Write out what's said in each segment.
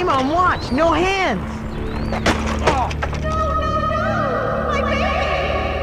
Mom, watch! No hands! Oh. No! My baby!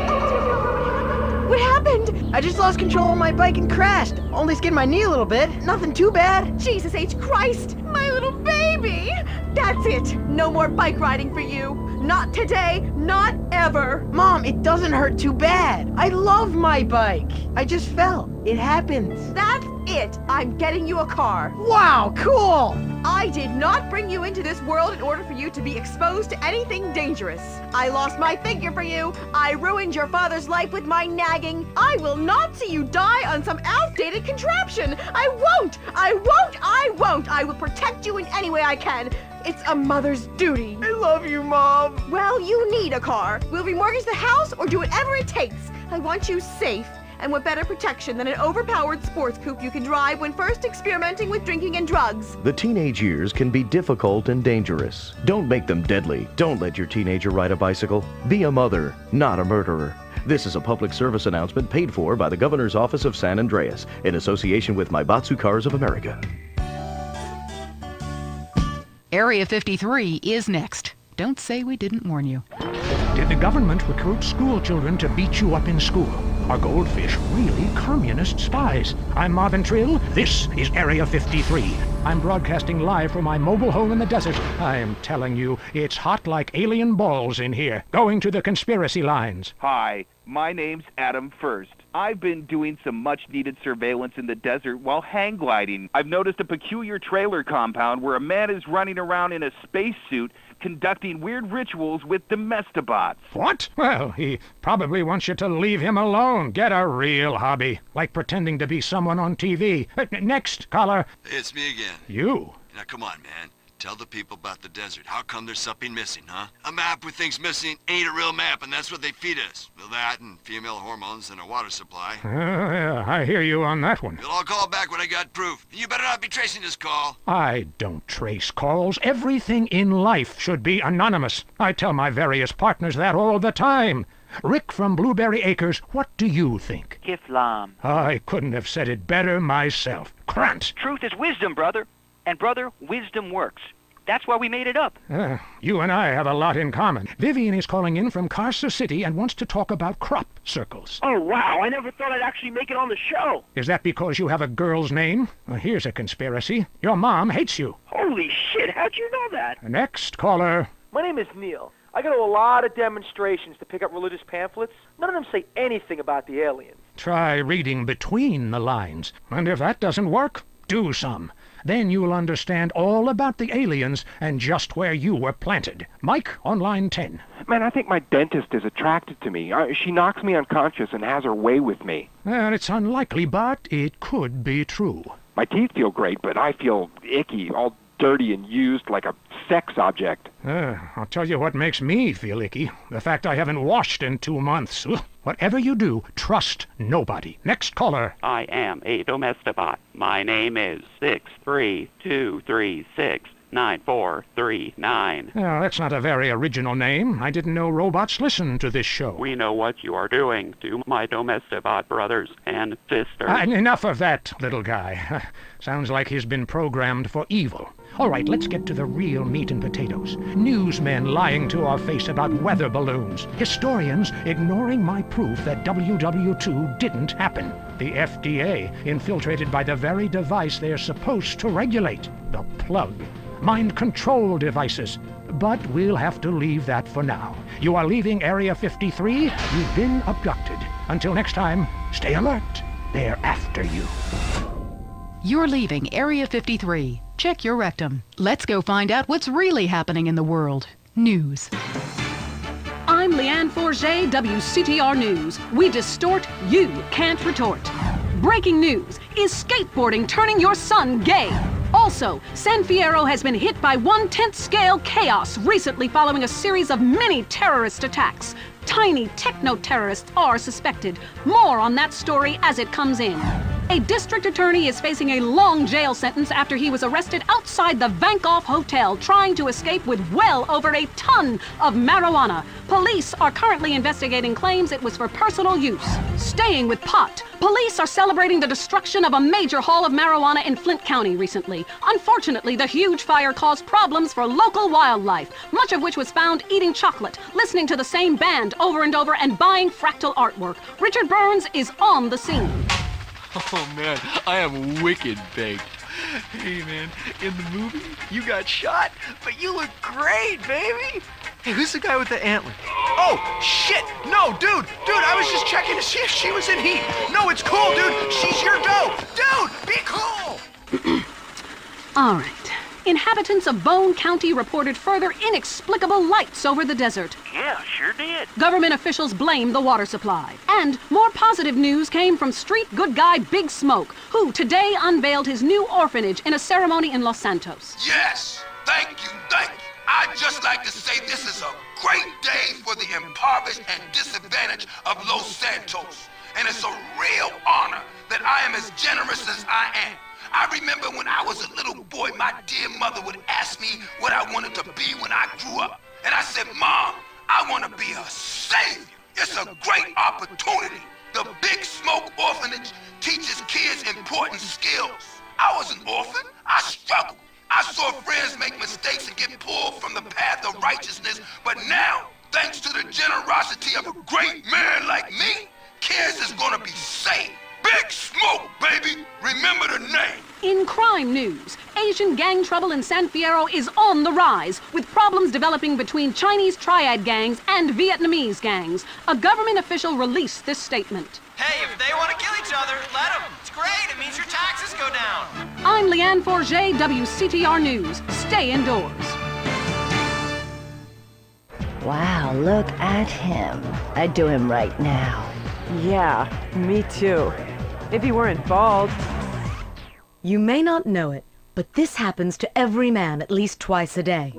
Oh, what happened? I just lost control of my bike and crashed. Only skinned my knee a little bit. Nothing too bad. Jesus H. Christ! My little baby! That's it! No more bike riding for you! Not today, not ever! Mom, it doesn't hurt too bad. I love my bike. I just fell. It happens. That's it! I'm getting you a car. Wow, cool! I did not bring you into this world in order for you to be exposed to anything dangerous. I lost my figure for you. I ruined your father's life with my nagging. I will not see you die on some outdated contraption. I won't! I won't! I won't! I will protect you in any way I can. It's a mother's duty. I love you, Mom. Well, you need a car. We'll remortgage the house or do whatever it takes. I want you safe. And what better protection than an overpowered sports coupe you can drive when first experimenting with drinking and drugs? The teenage years can be difficult and dangerous. Don't make them deadly. Don't let your teenager ride a bicycle. Be a mother, not a murderer. This is a public service announcement paid for by the Governor's Office of San Andreas in association with Maibatsu Cars of America. Area 53 is next. Don't say we didn't warn you. Did the government recruit school children to beat you up in school? Are goldfish really communist spies? I'm Marvin Trill. This is Area 53. I'm broadcasting live from my mobile home in the desert. I am telling you, it's hot like alien balls in here. Going to the conspiracy lines. Hi, my name's Adam First. I've been doing some much-needed surveillance in the desert while hang gliding. I've noticed a peculiar trailer compound where a man is running around in a spacesuit conducting weird rituals with domestibots. What? Well, he probably wants you to leave him alone. Get a real hobby, like pretending to be someone on TV. Next, caller. It's me again. You? Now, come on, man. Tell the people about the desert. How come there's something missing, huh? A map with things missing ain't a real map, and that's what they feed us. Well, that and female hormones and a water supply. Yeah, I hear you on that one. You'll all call back when I got proof. You better not be tracing this call. I don't trace calls. Everything in life should be anonymous. I tell my various partners that all the time. Rick from Blueberry Acres, what do you think? Kiflam. I couldn't have said it better myself. Krant! Truth is wisdom, brother. And, brother, wisdom works. That's why we made it up. You and I have a lot in common. Vivian is calling in from Carcer City and wants to talk about crop circles. Oh, wow. I never thought I'd actually make it on the show. Is that because you have a girl's name? Well, here's a conspiracy. Your mom hates you. Holy shit. How'd you know that? Next caller. My name is Neil. I go to a lot of demonstrations to pick up religious pamphlets. None of them say anything about the aliens. Try reading between the lines. And if that doesn't work, do some. Then you'll understand all about the aliens and just where you were planted. Mike, on line 10. Man, I think my dentist is attracted to me. She knocks me unconscious and has her way with me. Well, it's unlikely, but it could be true. My teeth feel great, but I feel icky, all dirty and used like a sex object. I'll tell you what makes me feel icky. The fact I haven't washed in 2 months. Whatever you do, trust nobody. Next caller. I am a domestibot. My name is 632369439. Well, that's not a very original name. I didn't know robots listen to this show. We know what you are doing to my domestibot brothers and sisters. Enough of that, little guy. Sounds like he's been programmed for evil. All right, let's get to the real meat and potatoes. Newsmen lying to our face about weather balloons. Historians ignoring my proof that WW2 didn't happen. The FDA infiltrated by the very device they're supposed to regulate, the plug. Mind control devices. But we'll have to leave that for now. You are leaving Area 53. You've been abducted. Until next time, stay alert. They're after you. You're leaving Area 53. Check your rectum. Let's go find out what's really happening in the world. News. I'm Leanne Forget, WCTR News. We distort, you can't retort. Breaking news. Is skateboarding turning your son gay? Also, San Fierro has been hit by 1/10 scale chaos recently following a series of mini terrorist attacks. Tiny techno-terrorists are suspected. More on that story as it comes in. A district attorney is facing a long jail sentence after he was arrested outside the Vankoff Hotel trying to escape with well over a ton of marijuana. Police are currently investigating claims it was for personal use. Staying with pot, police are celebrating the destruction of a major haul of marijuana in Flint County recently. Unfortunately, the huge fire caused problems for local wildlife, much of which was found eating chocolate, listening to the same band over and over, and buying fractal artwork. Richard Burns is on the scene. Oh man, I am wicked baked. Hey man, in the movie, you got shot, but you look great, baby. Hey, who's the guy with the antler? Oh, shit! No, dude, I was just checking to see if she was in heat. No, it's cool, dude. She's your dope. Dude, be cool. All right. Inhabitants of Bone County reported further inexplicable lights over the desert. Yeah, sure did. Government officials blame the water supply. And more positive news came from street good guy Big Smoke, who today unveiled his new orphanage in a ceremony in Los Santos. Yes, thank you. I'd just like to say this is a great day for the impoverished and disadvantaged of Los Santos. And it's a real honor that I am as generous as I am. I remember when I was a little boy, my dear mother would ask me what I wanted to be when I grew up. And I said, Mom, I want to be a savior. It's a great opportunity. The Big Smoke Orphanage teaches kids important skills. I was an orphan. I struggled. I saw friends make mistakes and get pulled from the path of righteousness. But now, thanks to the generosity of a great man like me, kids is going to be saved. Big Smoke, baby! Remember the name! In crime news, Asian gang trouble in San Fierro is on the rise, with problems developing between Chinese triad gangs and Vietnamese gangs. A government official released this statement. Hey, if they want to kill each other, let them. It's great. It means your taxes go down. I'm Leanne Forget, WCTR News. Stay indoors. Wow, look at him. I'd do him right now. Yeah, me too. If he weren't bald. You may not know it, but this happens to every man at least twice a day.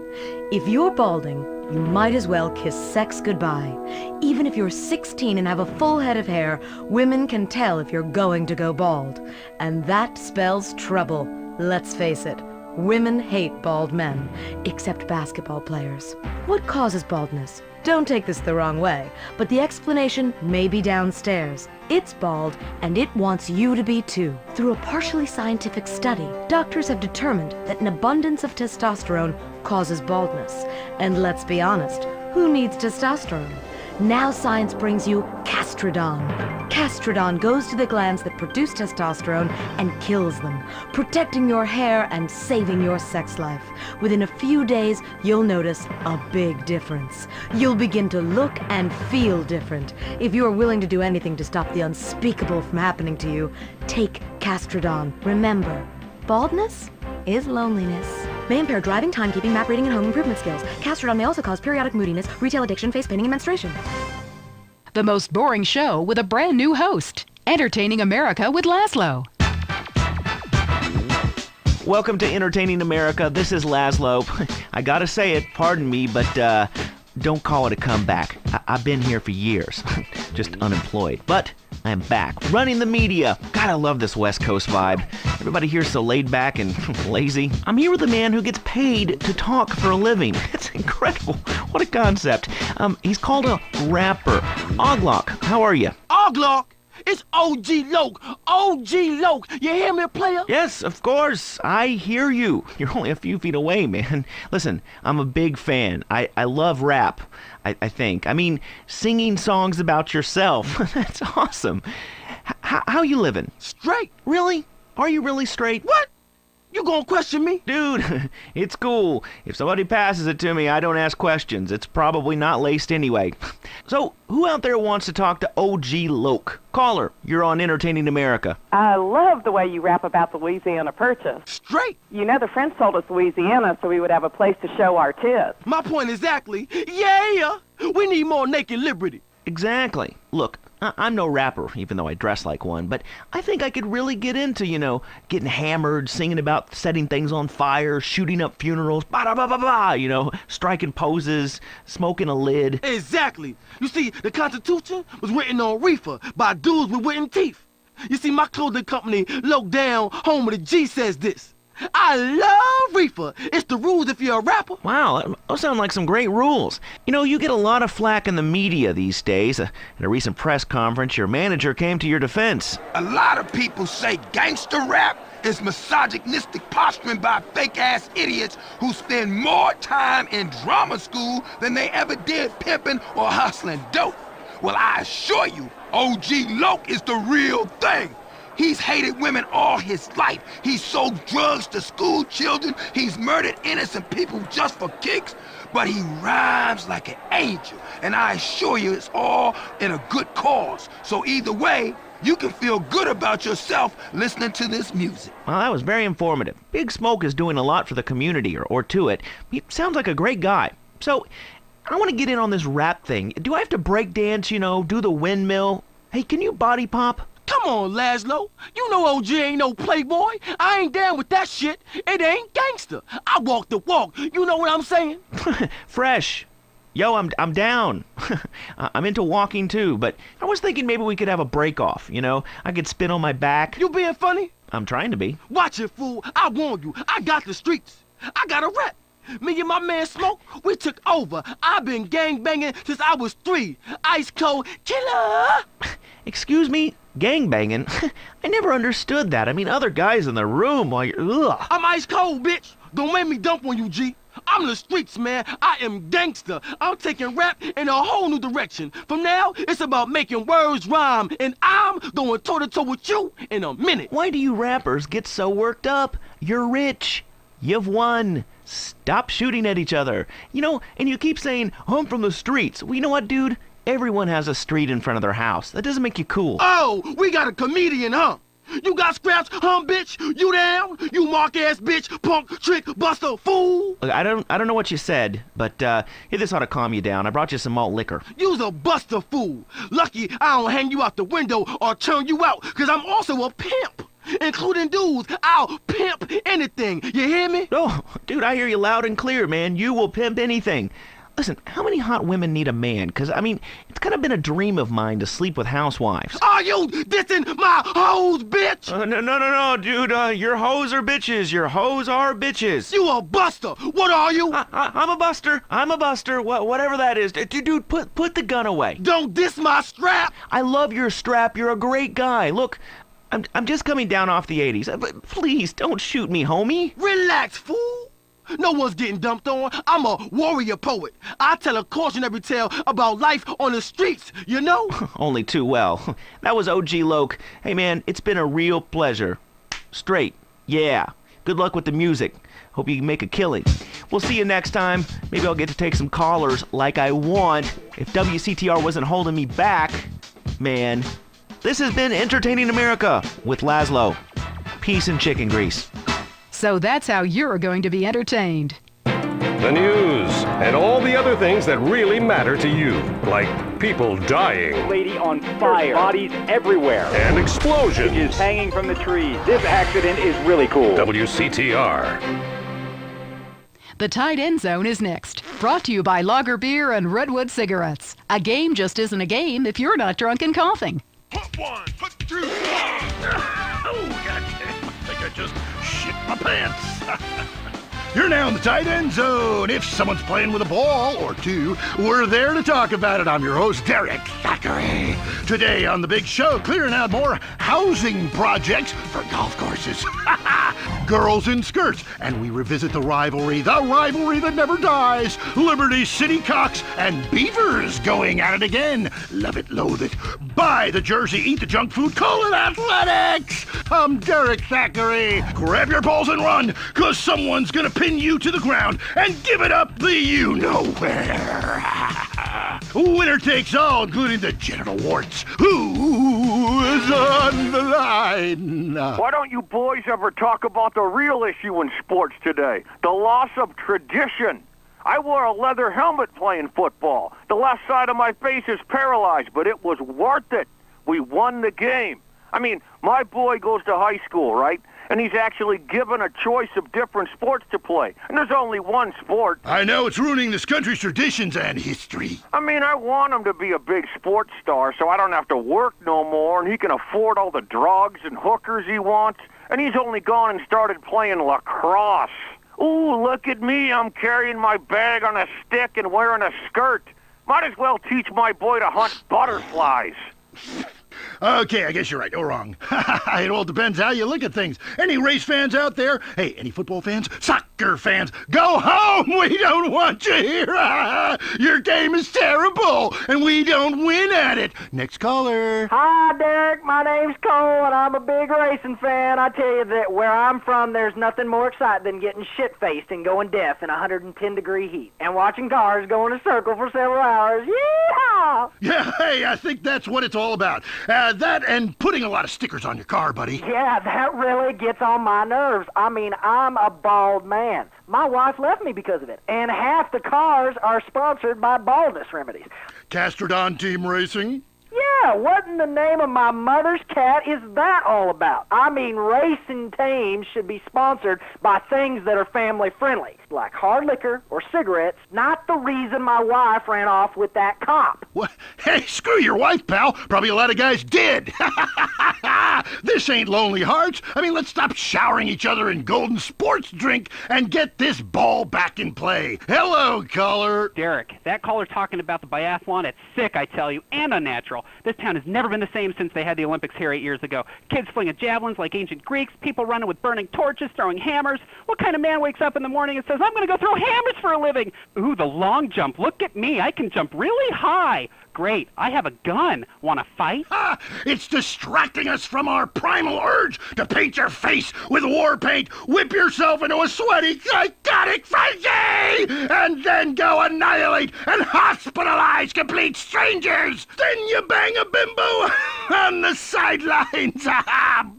If you're balding, you might as well kiss sex goodbye. Even if you're 16 and have a full head of hair, women can tell if you're going to go bald. And that spells trouble. Let's face it, women hate bald men, except basketball players. What causes baldness? Don't take this the wrong way, but the explanation may be downstairs. It's bald, and it wants you to be too. Through a partially scientific study, doctors have determined that an abundance of testosterone causes baldness. And let's be honest, who needs testosterone? Now science brings you Castrodon. Castrodon goes to the glands that produce testosterone and kills them, protecting your hair and saving your sex life. Within a few days, you'll notice a big difference. You'll begin to look and feel different. If you are willing to do anything to stop the unspeakable from happening to you, take Castrodon. Remember, baldness is loneliness. May impair driving, timekeeping, map reading, and home improvement skills. Castrodon may also cause periodic moodiness, retail addiction, face painting, and menstruation. The most boring show with a brand new host. Entertaining America with Lazlo. Welcome to Entertaining America. This is Lazlo. I gotta say it, pardon me, but don't call it a comeback. I've been here for years, just unemployed. But I am back, running the media. God, I love this West Coast vibe. Everybody here's so laid back and lazy. I'm here with a man who gets paid to talk for a living. It's incredible. What a concept. He's called a rapper. Glock, how are you? Glock, it's OG Loke. OG Loke. You hear me, player? Yes, of course. I hear you. You're only a few feet away, man. Listen, I'm a big fan. I love rap, I think. I mean, singing songs about yourself. That's awesome. How you living? Straight. Really? Are you really straight? What? You gonna question me? Dude, it's cool. If somebody passes it to me, I don't ask questions. It's probably not laced anyway. So, who out there wants to talk to OG Loke? Caller, you're on Entertaining America. I love the way you rap about the Louisiana Purchase. Straight. You know the French told us Louisiana so we would have a place to show our tits. My point exactly. Yeah, we need more naked liberty. Exactly. Look, I'm no rapper, even though I dress like one, but I think I could really get into, getting hammered, singing about setting things on fire, shooting up funerals, striking poses, smoking a lid. Exactly. You see, the Constitution was written on reefer by dudes with wooden teeth. You see, my clothing company, Low Down, home of the G, says this. I love reefer. It's the rules if you're a rapper. Wow, those sound like some great rules. You know, you get a lot of flack in the media these days. At a recent press conference, your manager came to your defense. A lot of people say gangster rap is misogynistic posturing by fake-ass idiots who spend more time in drama school than they ever did pimping or hustling dope. Well, I assure you, OG Loke is the real thing. He's hated women all his life. He's sold drugs to school children. He's murdered innocent people just for kicks. But he rhymes like an angel. And I assure you it's all in a good cause. So either way, you can feel good about yourself listening to this music. Well, that was very informative. Big Smoke is doing a lot for the community, or to it. He sounds like a great guy. So, I want to get in on this rap thing. Do I have to break dance, you know, do the windmill? Hey, can you body pop? Come on, Lazlo. You know OG ain't no playboy. I ain't down with that shit. It ain't gangster. I walk the walk. You know what I'm saying? Fresh. Yo, I'm down. I'm into walking too, but I was thinking maybe we could have a break-off, you know? I could spin on my back. You being funny? I'm trying to be. Watch it, fool. I warn you. I got the streets. I got a rep. Me and my man Smoke, we took over. I've been gangbanging since I was 3. Ice cold killer. Excuse me? Gangbanging? I never understood that. I mean, other guys in the room while you're... Ugh. I'm ice cold, bitch. Don't make me dump on you, G. I'm the streets, man. I am gangster. I'm taking rap in a whole new direction. From now, it's about making words rhyme. And I'm going toe-to-toe with you in a minute. Why do you rappers get so worked up? You're rich. You've won. Stop shooting at each other. You know, and you keep saying, I'm from the streets. Well, you know what, dude? Everyone has a street in front of their house. That doesn't make you cool. Oh, we got a comedian, huh? You got scraps, bitch? You down? You mark-ass bitch, punk, trick, buster, fool? Look, I don't know what you said, but hey, this ought to calm you down. I brought you some malt liquor. You's a buster, fool. Lucky I don't hang you out the window or turn you out, because I'm also a pimp. Including dudes, I'll pimp anything. You hear me? Oh, dude, I hear you loud and clear, man. You will pimp anything. Listen, how many hot women need a man? Because, I mean, it's kind of been a dream of mine to sleep with housewives. Are you dissing my hoes, bitch? No, dude. Your hoes are bitches. Your hoes are bitches. You a buster. What are you? I'm a buster. I'm a buster. Whatever that is. Dude, put the gun away. Don't diss my strap. I love your strap. You're a great guy. Look, I'm just coming down off the 80s. But please, don't shoot me, homie. Relax, fool. No one's getting dumped on. I'm a warrior poet. I tell a cautionary tale about life on the streets, you know? Only too well. That was OG Loke. Hey, man, it's been a real pleasure. Straight. Yeah. Good luck with the music. Hope you can make a killing. We'll see you next time. Maybe I'll get to take some callers like I want. If WCTR wasn't holding me back, man. This has been Entertaining America with Lazlo. Peace and chicken grease. So that's how you're going to be entertained. The news and all the other things that really matter to you, like people dying. Lady on fire. Bodies everywhere. And explosions. Is hanging from the trees. This accident is really cool. WCTR. The Tight End Zone is next. Brought to you by Lager Beer and Redwood Cigarettes. A game just isn't a game if you're not drunk and coughing. Put 1, put 2. Oh, goddamn. I think I just shit my pants. You're now in the tight end zone. If someone's playing with a ball or two, we're there to talk about it. I'm your host, Derek Thackeray. Today on the big show, clearing out more housing projects for golf courses. Girls in skirts. And we revisit the rivalry that never dies. Liberty City Cocks and Beavers going at it again. Love it, loathe it. Buy the jersey, eat the junk food, call it athletics. I'm Derek Thackeray. Grab your balls and run, because someone's going to pin you to the ground and give it up the you-know-where. Winner takes all, including the genital warts. Who is on the line? Why don't you boys ever talk about the real issue in sports today? The loss of tradition. I wore a leather helmet playing football. The left side of my face is paralyzed, but it was worth it. We won the game. I mean, my boy goes to high school, right? And he's actually given a choice of different sports to play. And there's only one sport. I know, it's ruining this country's traditions and history. I mean, I want him to be a big sports star so I don't have to work no more and he can afford all the drugs and hookers he wants. And he's only gone and started playing lacrosse. Ooh, look at me. I'm carrying my bag on a stick and wearing a skirt. Might as well teach my boy to hunt butterflies. Okay, I guess you're right. No wrong. It all depends how you look at things. Any race fans out there? Hey, any football fans? Soccer fans? Go home! We don't want you here! Your game is terrible, and we don't win at it. Next caller. Hi, Derek. My name's Cole, and I'm a big racing fan. I tell you that where I'm from, there's nothing more exciting than getting shit-faced and going deaf in 110-degree heat and watching cars go in a circle for several hours. Yeehaw! Yeah, hey, I think that's what it's all about. That and putting a lot of stickers on your car, buddy. Yeah, that really gets on my nerves. I mean, I'm a bald man. My wife left me because of it. And half the cars are sponsored by baldness remedies. Castrodon Team Racing? Yeah, what in the name of my mother's cat is that all about? I mean, racing teams should be sponsored by things that are family-friendly, like hard liquor or cigarettes, not the reason my wife ran off with that cop. What? Hey, screw your wife, pal. Probably a lot of guys did. This ain't Lonely Hearts. I mean, let's stop showering each other in golden sports drink and get this ball back in play. Hello, caller. Derek, that caller talking about the biathlon, it's sick, I tell you, and unnatural. This town has never been the same since they had the Olympics here 8 years ago. Kids flinging javelins like ancient Greeks, people running with burning torches, throwing hammers. What kind of man wakes up in the morning and says, I'm going to go throw hammers for a living? Ooh, the long jump. Look at me. I can jump really high. Great. I have a gun. Want to fight? It's distracting us from our primal urge to paint your face with war paint, whip yourself into a sweaty, psychotic frenzy, and then go annihilate and hospitalize complete strangers. Then you bang a bimbo on the sidelines.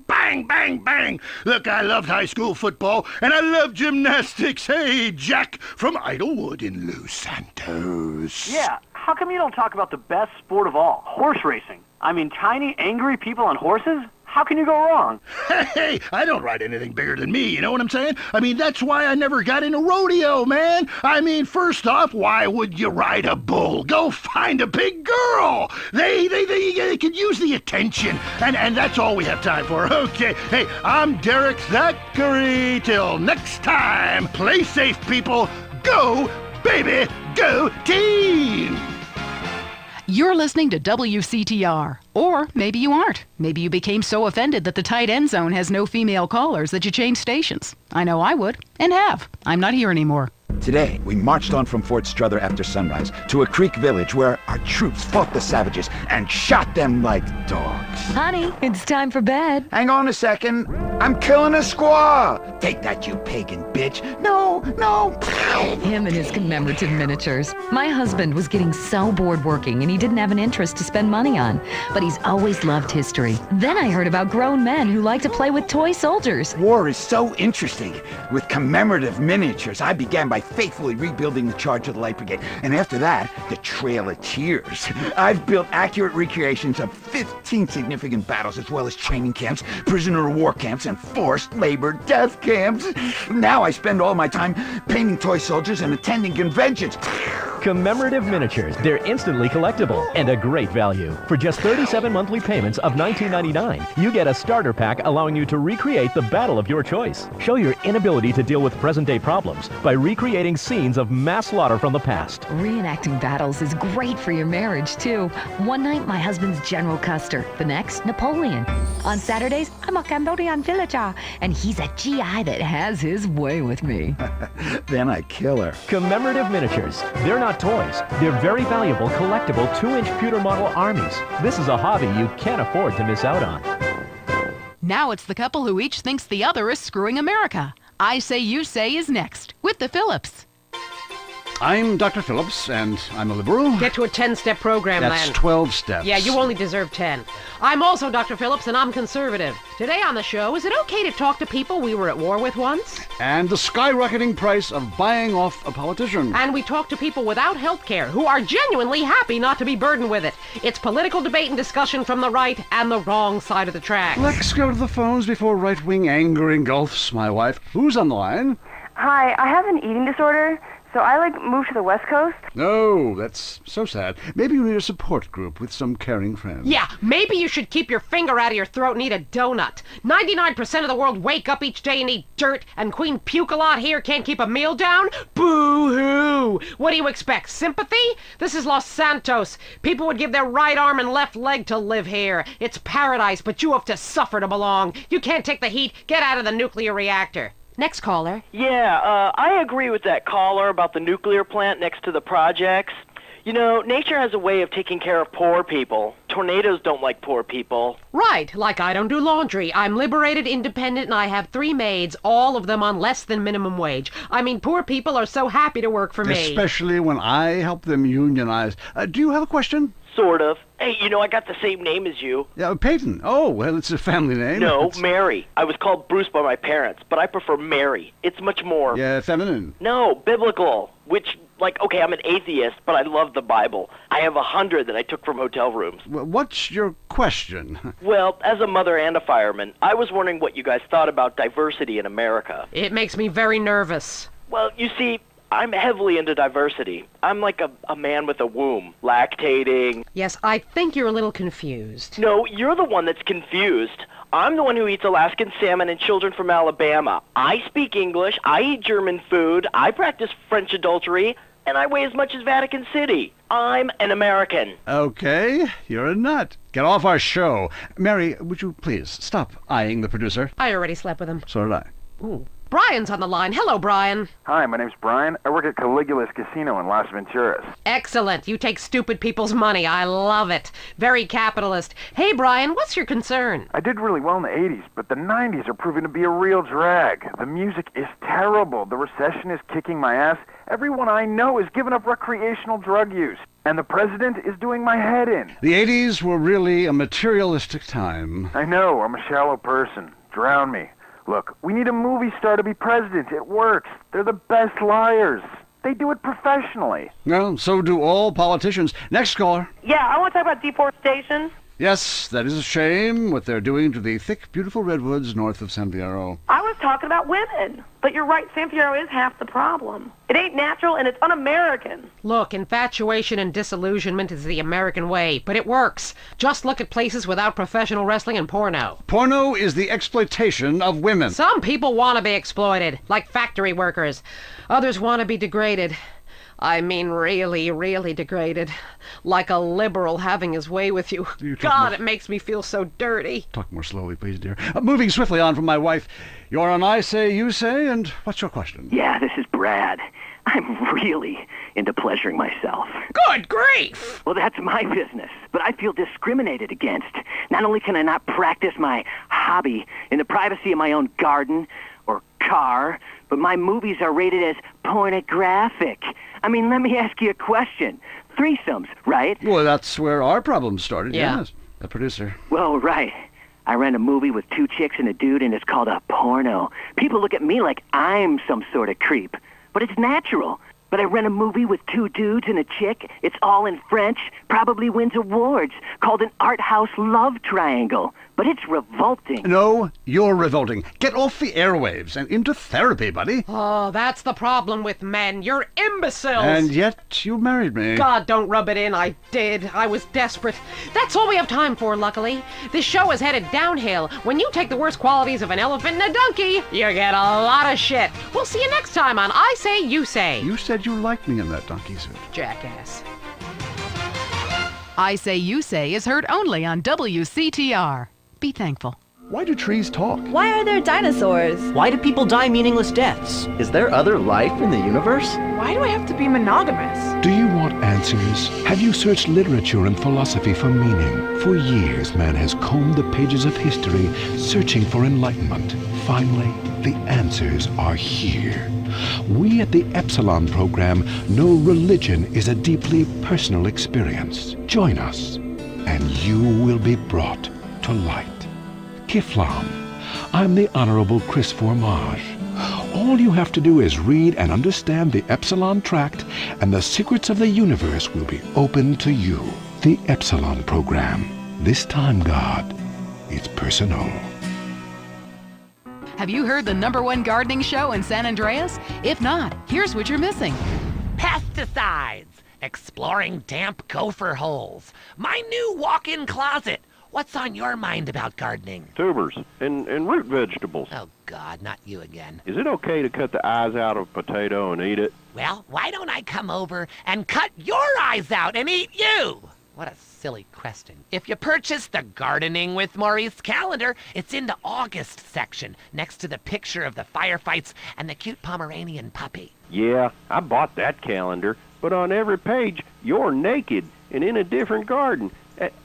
Bang, bang, bang. Look, I loved high school football, and I love gymnastics. Hey, Jack from Idlewood in Los Santos. Yeah. How come you don't talk about the best sport of all, horse racing? I mean, tiny, angry people on horses? How can you go wrong? Hey, I don't ride anything bigger than me, you know what I'm saying? I mean, that's why I never got into rodeo, man. I mean, first off, why would you ride a bull? Go find a big girl. They could use the attention, and that's all we have time for. Okay, hey, I'm Derek Zachary. Till next time, play safe, people. Go, baby, go team! You're listening to WCTR. Or maybe you aren't. Maybe you became so offended that the tight end zone has no female callers that you changed stations. I know I would, and have. I'm not here anymore. Today, we marched on from Fort Strother after sunrise to a creek village where our troops fought the savages and shot them like dogs. Honey, it's time for bed. Hang on a second. I'm killing a squaw. Take that, you pagan bitch. No. Him and his commemorative miniatures. My husband was getting so bored working and he didn't have an interest to spend money on. But he's always loved history. Then I heard about grown men who like to play with toy soldiers. War is so interesting. With commemorative miniatures, I began by faithfully rebuilding the charge of the Light Brigade. And after that, the Trail of Tears. I've built accurate recreations of 15 significant battles, as well as training camps, prisoner of war camps, and forced labor death camps. Now I spend all my time painting toy soldiers and attending conventions. Commemorative miniatures. They're instantly collectible and a great value. For just 37 monthly payments of $19.99, you get a starter pack allowing you to recreate the battle of your choice. Show your inability to deal with present-day problems by recreating scenes of mass slaughter from the past. Reenacting battles is great for your marriage, too. One night, my husband's General Custer. The next, Napoleon. On Saturdays, I'm a Cambodian villager, and he's a GI that has his way with me. Then I kill her. Commemorative miniatures. They're not toys. They're very valuable, collectible 2-inch pewter model armies. This is a hobby you can't afford to miss out on. Now it's the couple who each thinks the other is screwing America. I Say You Say is next with the Phillips. I'm Dr. Phillips, and I'm a liberal. Get to a 10-step program, That's then. 12 steps. Yeah, you only deserve 10. I'm also Dr. Phillips, and I'm conservative. Today on the show, is it okay to talk to people we were at war with once? And the skyrocketing price of buying off a politician. And we talk to people without health care who are genuinely happy not to be burdened with it. It's political debate and discussion from the right and the wrong side of the track. Let's go to the phones before right-wing anger engulfs my wife. Who's on the line? Hi, I have an eating disorder, so I moved to the West Coast. No, that's so sad. Maybe you need a support group with some caring friends. Yeah, maybe you should keep your finger out of your throat and eat a donut. 99% of the world wake up each day and eat dirt, and Queen Puke-a-Lot here can't keep a meal down? Boo-hoo! What do you expect, sympathy? This is Los Santos. People would give their right arm and left leg to live here. It's paradise, but you have to suffer to belong. You can't take the heat. Get out of the nuclear reactor. Next caller. Yeah, I agree with that caller about the nuclear plant next to the projects. You know, nature has a way of taking care of poor people. Tornadoes don't like poor people. Right, like I don't do laundry. I'm liberated, independent, and I have 3 maids, all of them on less than minimum wage. I mean, poor people are so happy to work for me. Especially when I help them unionize. Do you have a question? Sort of. Hey, you know, I got the same name as you. Yeah, Peyton. Oh, well, it's a family name. No, Mary. I was called Bruce by my parents, but I prefer Mary. It's much more... Yeah, feminine. No, biblical. Which, okay, I'm an atheist, but I love the Bible. I have 100 that I took from hotel rooms. Well, what's your question? Well, as a mother and a fireman, I was wondering what you guys thought about diversity in America. It makes me very nervous. Well, you see... I'm heavily into diversity. I'm like a man with a womb, lactating. Yes, I think you're a little confused. No, you're the one that's confused. I'm the one who eats Alaskan salmon and children from Alabama. I speak English, I eat German food, I practice French adultery, and I weigh as much as Vatican City. I'm an American. Okay, you're a nut. Get off our show. Mary, would you please stop eyeing the producer? I already slept with him. So did I. Ooh. Brian's on the line. Hello, Brian. Hi, my name's Brian. I work at Caligula's Casino in Las Venturas. Excellent. You take stupid people's money. I love it. Very capitalist. Hey, Brian, what's your concern? I did really well in the 80s, but the 90s are proving to be a real drag. The music is terrible. The recession is kicking my ass. Everyone I know is giving up recreational drug use. And the president is doing my head in. The 80s were really a materialistic time. I know. I'm a shallow person. Drown me. Look, we need a movie star to be president. It works. They're the best liars. They do it professionally. Well, so do all politicians. Next caller. Yeah, I want to talk about deforestation. Yes, that is a shame, what they're doing to the thick, beautiful redwoods north of San Fierro. I was talking about women. But you're right, San Fierro is half the problem. It ain't natural and it's un-American. Look, infatuation and disillusionment is the American way, but it works. Just look at places without professional wrestling and porno. Porno is the exploitation of women. Some people want to be exploited, like factory workers. Others want to be degraded. I mean really, really degraded. Like a liberal having his way with you. God, it makes me feel so dirty. Talk more slowly, please, dear. Moving swiftly on from my wife. You're on I Say, You Say, and what's your question? Yeah, this is Brad. I'm really into pleasuring myself. Good grief! Well, that's my business, but I feel discriminated against. Not only can I not practice my hobby in the privacy of my own garden or car, but my movies are rated as pornographic. I mean, let me ask you a question. Threesomes, right? Well, that's where our problem started, Yeah. yes. The producer. Well, right. I ran a movie with 2 chicks and a dude, and it's called a porno. People look at me like I'm some sort of creep, but it's natural. But I ran a movie with 2 dudes and a chick. It's all in French, probably wins awards, called an art house love triangle. But it's revolting. No, you're revolting. Get off the airwaves and into therapy, buddy. Oh, that's the problem with men. You're imbeciles. And yet you married me. God, don't rub it in. I did. I was desperate. That's all we have time for, luckily. This show is headed downhill. When you take the worst qualities of an elephant and a donkey, you get a lot of shit. We'll see you next time on I Say, You Say. You said you liked me in that donkey suit. Jackass. I Say, You Say is heard only on WCTR. Be thankful. Why do trees talk? Why are there dinosaurs? Why do people die meaningless deaths? Is there other life in the universe? Why do I have to be monogamous? Do you want answers? Have you searched literature and philosophy for meaning? For years, man has combed the pages of history, searching for enlightenment. Finally, the answers are here. We at the Epsilon program know religion is a deeply personal experience. Join us, and you will be brought to light. Kiflam. I'm the Honorable Chris Formage. All you have to do is read and understand the Epsilon Tract, and the secrets of the universe will be open to you. The Epsilon program. This time, God, it's personal. Have you heard the #1 gardening show in San Andreas? If not, here's what you're missing. Pesticides. Exploring damp gopher holes. My new walk-in closet. What's on your mind about gardening? Tubers and root vegetables. Oh, God, not you again. Is it okay to cut the eyes out of a potato and eat it? Well, why don't I come over and cut your eyes out and eat you? What a silly question. If you purchase the Gardening with Maurice calendar, it's in the August section, next to the picture of the firefights and the cute Pomeranian puppy. Yeah, I bought that calendar, but on every page, you're naked and in a different garden.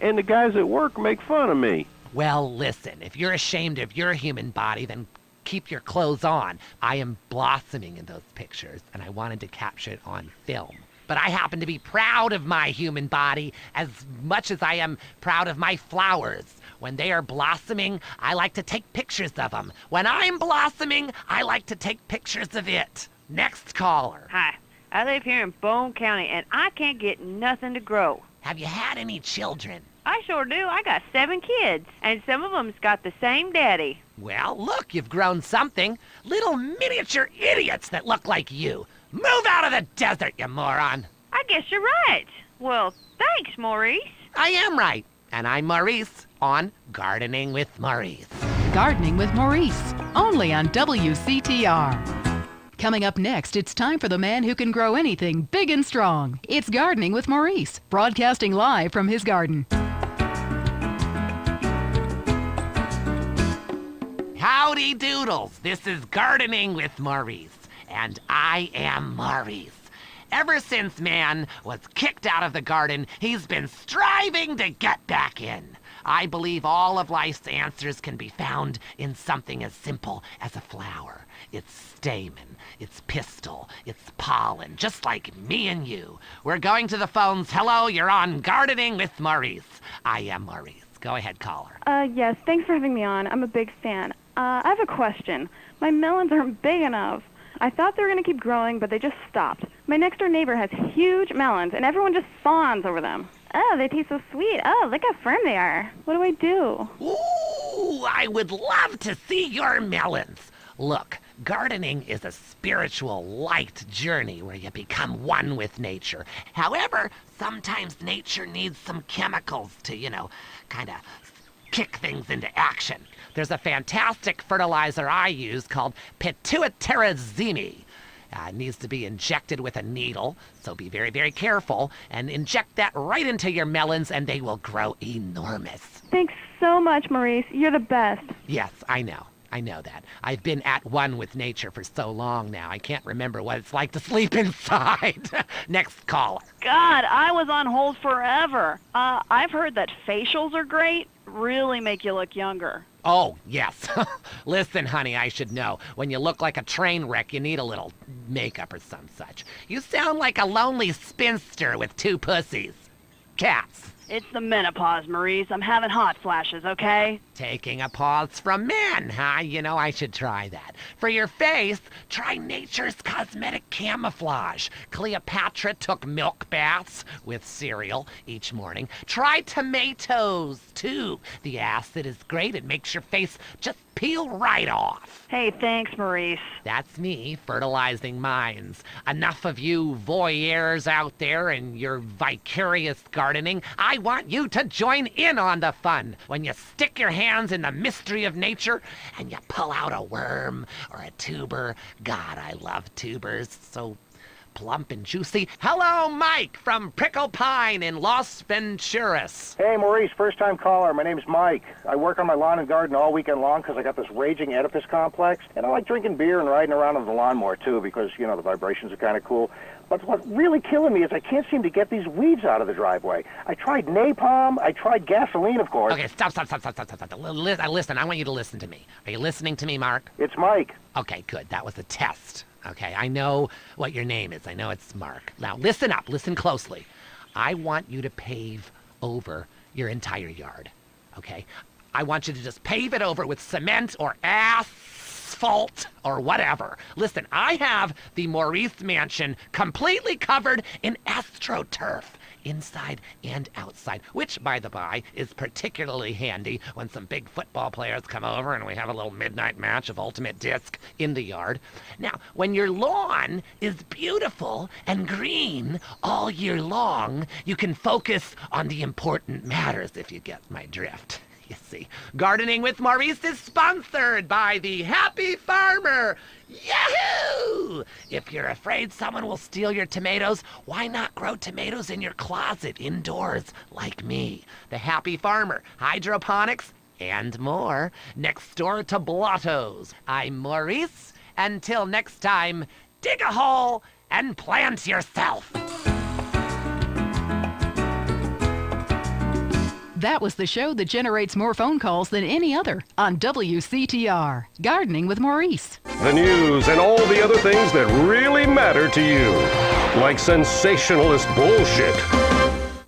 And the guys at work make fun of me. Well, listen, if you're ashamed of your human body, then keep your clothes on. I am blossoming in those pictures, and I wanted to capture it on film. But I happen to be proud of my human body as much as I am proud of my flowers. When they are blossoming, I like to take pictures of them. When I'm blossoming, I like to take pictures of it. Next caller. Hi, I live here in Bone County, and I can't get nothing to grow. Have you had any children? I sure do. I got 7 kids, and some of them's got the same daddy. Well, look, you've grown something. Little miniature idiots that look like you. Move out of the desert, you moron. I guess you're right. Well, thanks, Maurice. I am right. And I'm Maurice on Gardening with Maurice. Gardening with Maurice, only on WCTR. Coming up next, it's time for the man who can grow anything big and strong. It's Gardening with Maurice, broadcasting live from his garden. Howdy doodles, this is Gardening with Maurice, and I am Maurice. Ever since man was kicked out of the garden, he's been striving to get back in. I believe all of life's answers can be found in something as simple as a flower. Its stamen, its pistil, its pollen, just like me and you. We're going to the phones. Hello, you're on Gardening with Maurice. I am Maurice. Go ahead, caller. Yes, thanks for having me on. I'm a big fan. I have a question. My melons aren't big enough. I thought they were going to keep growing, but they just stopped. My next-door neighbor has huge melons, and everyone just fawns over them. Oh, they taste so sweet. Oh, look how firm they are. What do I do? Ooh, I would love to see your melons. Look, gardening is a spiritual, light journey where you become one with nature. However, sometimes nature needs some chemicals to, kind of kick things into action. There's a fantastic fertilizer I use called pituitarizine. It needs to be injected with a needle, so be very, very careful, and inject that right into your melons, and they will grow enormous. Thanks so much, Maurice. You're the best. Yes, I know. I know that. I've been at one with nature for so long now, I can't remember what it's like to sleep inside. Next caller. God, I was on hold forever. I've heard that facials are great, really make you look younger. Oh, yes. Listen, honey, I should know. When you look like a train wreck, you need a little makeup or some such. You sound like a lonely spinster with 2 pussies. Cats. It's the menopause, Maurice. I'm having hot flashes, okay? Taking a pause from men, huh? I should try that. For your face, try Nature's Cosmetic Camouflage. Cleopatra took milk baths with cereal each morning. Try tomatoes, too. The acid is great. It makes your face just peel right off. Hey, thanks, Maurice. That's me, fertilizing minds. Enough of you voyeurs out there and your vicarious gardening. I want you to join in on the fun. When you stick your hands in the mystery of nature and you pull out a worm or a tuber. God, I love tubers. So plump and juicy. Hello, Mike from Prickle Pine in Los Venturas. Hey, Maurice, first-time caller. My name's Mike. I work on my lawn and garden all weekend long because I got this raging Oedipus complex, and I like drinking beer and riding around on the lawnmower, too, because, you know, the vibrations are kind of cool. But what's really killing me is I can't seem to get these weeds out of the driveway. I tried napalm. I tried gasoline, of course. Okay, stop. Listen, I want you to listen to me. Are you listening to me, Mark? It's Mike. Okay, good. That was a test. Okay, I know what your name is. I know it's Mark. Now, listen up. Listen closely. I want you to pave over your entire yard, okay? I want you to just pave it over with cement or asphalt or whatever. Listen, I have the Maurice mansion completely covered in astroturf, inside and outside, which, by the by, is particularly handy when some big football players come over and we have a little midnight match of ultimate disc in the yard. Now, when your lawn is beautiful and green all year long, you can focus on the important matters, if you get my drift. You see, Gardening with Maurice is sponsored by the Happy Farmer. Yahoo! If you're afraid someone will steal your tomatoes, why not grow tomatoes in your closet indoors like me? The Happy Farmer, hydroponics, and more. Next door to Blotto's. I'm Maurice. Until next time, dig a hole and plant yourself. That was the show that generates more phone calls than any other on WCTR, Gardening with Maurice. The news and all the other things that really matter to you, like sensationalist bullshit.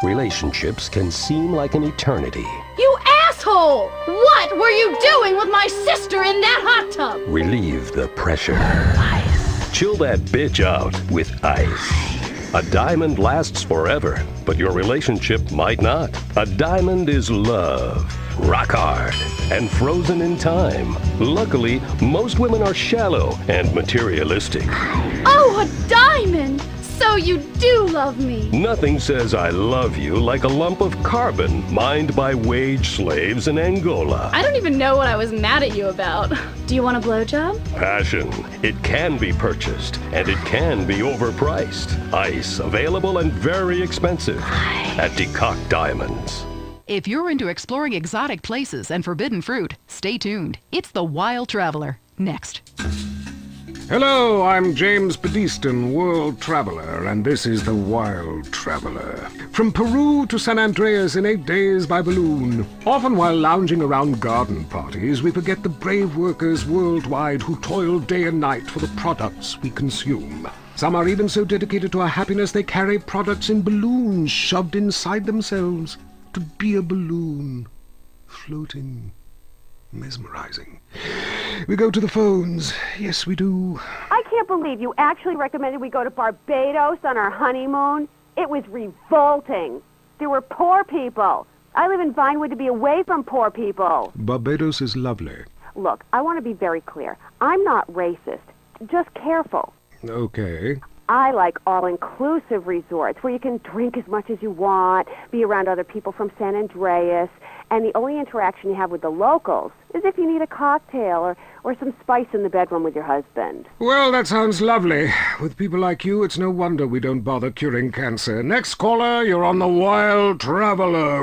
Relationships can seem like an eternity. You asshole! What were you doing with my sister in that hot tub? Relieve the pressure. Ice. Chill that bitch out with ice. A diamond lasts forever, but your relationship might not. A diamond is love, rock hard, and frozen in time. Luckily, most women are shallow and materialistic. Oh, a diamond! So you do love me. Nothing says I love you like a lump of carbon mined by wage slaves in Angola. I don't even know what I was mad at you about. Do you want a blowjob? Passion. It can be purchased, and it can be overpriced. Ice, available and very expensive at Decock Diamonds. If you're into exploring exotic places and forbidden fruit, stay tuned. It's The Wild Traveler. Next. Hello, I'm James Pedestin, world traveler, and this is The Wild Traveler. From Peru to San Andreas in 8 days by balloon. Often while lounging around garden parties, we forget the brave workers worldwide who toil day and night for the products we consume. Some are even so dedicated to our happiness they carry products in balloons shoved inside themselves to be a balloon, floating. Mesmerizing. We go to the phones. Yes, we do. I can't believe you actually recommended we go to Barbados on our honeymoon. It was revolting. There were poor people. I live in Vinewood to be away from poor people. Barbados is lovely. Look, I want to be very clear. I'm not racist. Just careful. Okay. I like all-inclusive resorts where you can drink as much as you want, be around other people from San Andreas, and the only interaction you have with the locals is if you need a cocktail or some spice in the bedroom with your husband. Well, that sounds lovely. With people like you, it's no wonder we don't bother curing cancer. Next caller, you're on The Wild Traveler.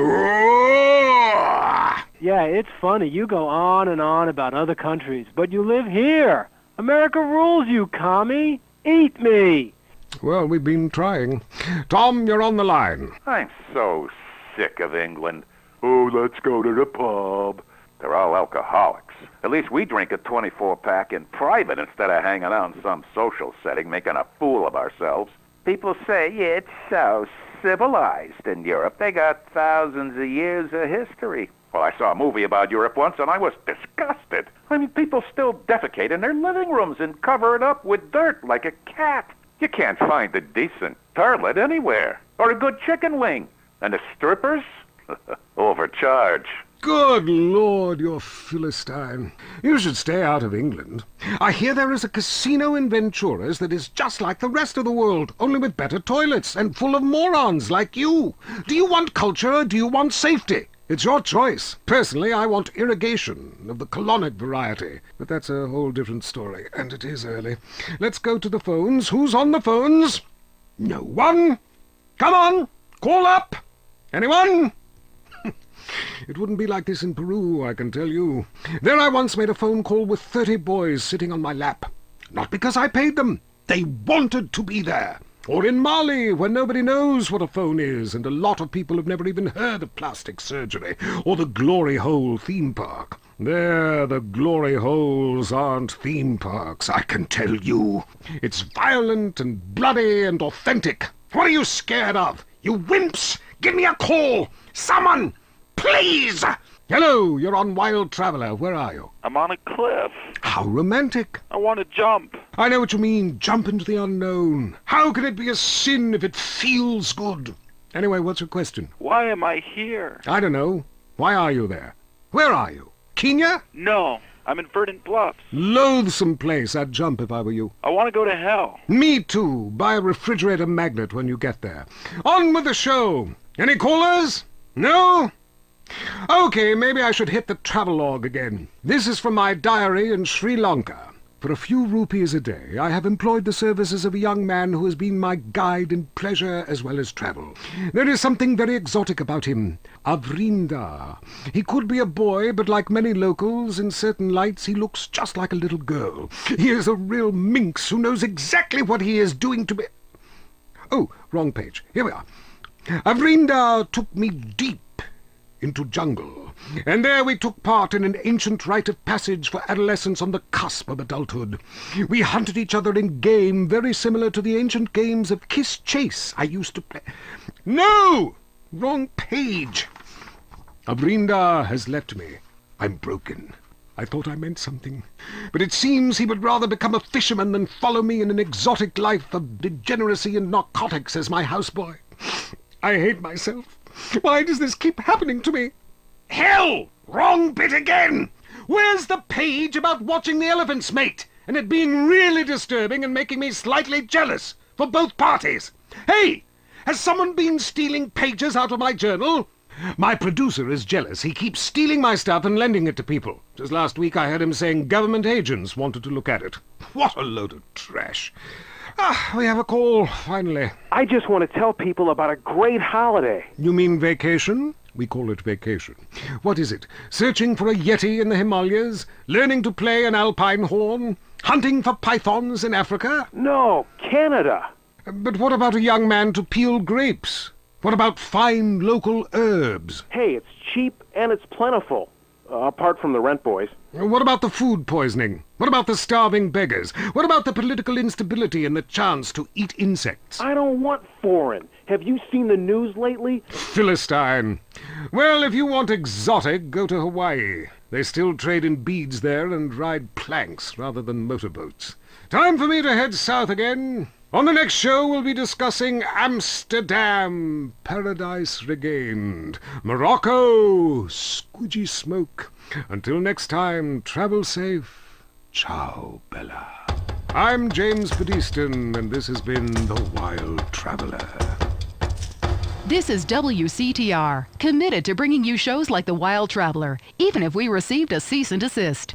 Yeah, it's funny. You go on and on about other countries, but you live here. America rules, you commie. Eat me. Well, we've been trying. Tom, you're on the line. I'm so sick of England. Oh, let's go to the pub. They're all alcoholics. At least we drink a 24-pack in private instead of hanging out in some social setting making a fool of ourselves. People say it's so civilized in Europe. They got thousands of years of history. Well, I saw a movie about Europe once, and I was disgusted. I mean, people still defecate in their living rooms and cover it up with dirt like a cat. You can't find a decent toilet anywhere, or a good chicken wing. And the strippers? Overcharge. Good Lord, you're Philistine. You should stay out of England. I hear there is a casino in Venturas that is just like the rest of the world, only with better toilets and full of morons like you. Do you want culture or do you want safety? It's your choice. Personally, I want irrigation of the colonic variety. But that's a whole different story, and it is early. Let's go to the phones. Who's on the phones? No one? Come on! Call up! Anyone? It wouldn't be like this in Peru, I can tell you. There I once made a phone call with 30 boys sitting on my lap. Not because I paid them. They wanted to be there. Or in Mali, where nobody knows what a phone is, and a lot of people have never even heard of plastic surgery, or the Glory Hole theme park. There, the Glory Holes aren't theme parks, I can tell you. It's violent and bloody and authentic. What are you scared of? You wimps! Give me a call! Someone! Please! Hello, you're on Wild Traveler. Where are you? I'm on a cliff. How romantic. I want to jump. I know what you mean. Jump into the unknown. How can it be a sin if it feels good? Anyway, what's your question? Why am I here? I don't know. Why are you there? Where are you? Kenya? No, I'm in Verdant Bluffs. Loathsome place. I'd jump if I were you. I want to go to hell. Me too. Buy a refrigerator magnet when you get there. On with the show. Any callers? No? Okay, maybe I should hit the travelogue again. This is from my diary in Sri Lanka. For a few rupees a day, I have employed the services of a young man who has been my guide in pleasure as well as travel. There is something very exotic about him. Avrinda. He could be a boy, but like many locals, in certain lights he looks just like a little girl. He is a real minx who knows exactly what he is doing to me. Oh, wrong page. Here we are. Avrinda took me deep into jungle, and there we took part in an ancient rite of passage for adolescents on the cusp of adulthood. We hunted each other in game very similar to the ancient games of Kiss Chase I used to play. No! Wrong page. Avrinda has left me. I'm broken. I thought I meant something, but it seems he would rather become a fisherman than follow me in an exotic life of degeneracy and narcotics as my houseboy. I hate myself. Why does this keep happening to me? Hell! Wrong bit again! Where's the page about watching the elephants mate, and it being really disturbing and making me slightly jealous for both parties? Hey! Has someone been stealing pages out of my journal? My producer is jealous. He keeps stealing my stuff and lending it to people. Just last week I heard him saying government agents wanted to look at it. What a load of trash. We have a call, finally. I just want to tell people about a great holiday. You mean vacation? We call it vacation. What is it? Searching for a yeti in the Himalayas? Learning to play an alpine horn? Hunting for pythons in Africa? No, Canada. But what about a young man to peel grapes? What about fine local herbs? Hey, it's cheap and it's plentiful. Apart from the rent boys. What about the food poisoning? What about the starving beggars? What about the political instability and the chance to eat insects? I don't want foreign. Have you seen the news lately? Philistine. Well, if you want exotic, go to Hawaii. They still trade in beads there and ride planks rather than motorboats. Time for me to head south again. On the next show, we'll be discussing Amsterdam, Paradise Regained, Morocco, squidgy smoke. Until next time, travel safe. Ciao, Bella. I'm James Pedeston, and this has been The Wild Traveler. This is WCTR, committed to bringing you shows like The Wild Traveler, even if we received a cease and desist.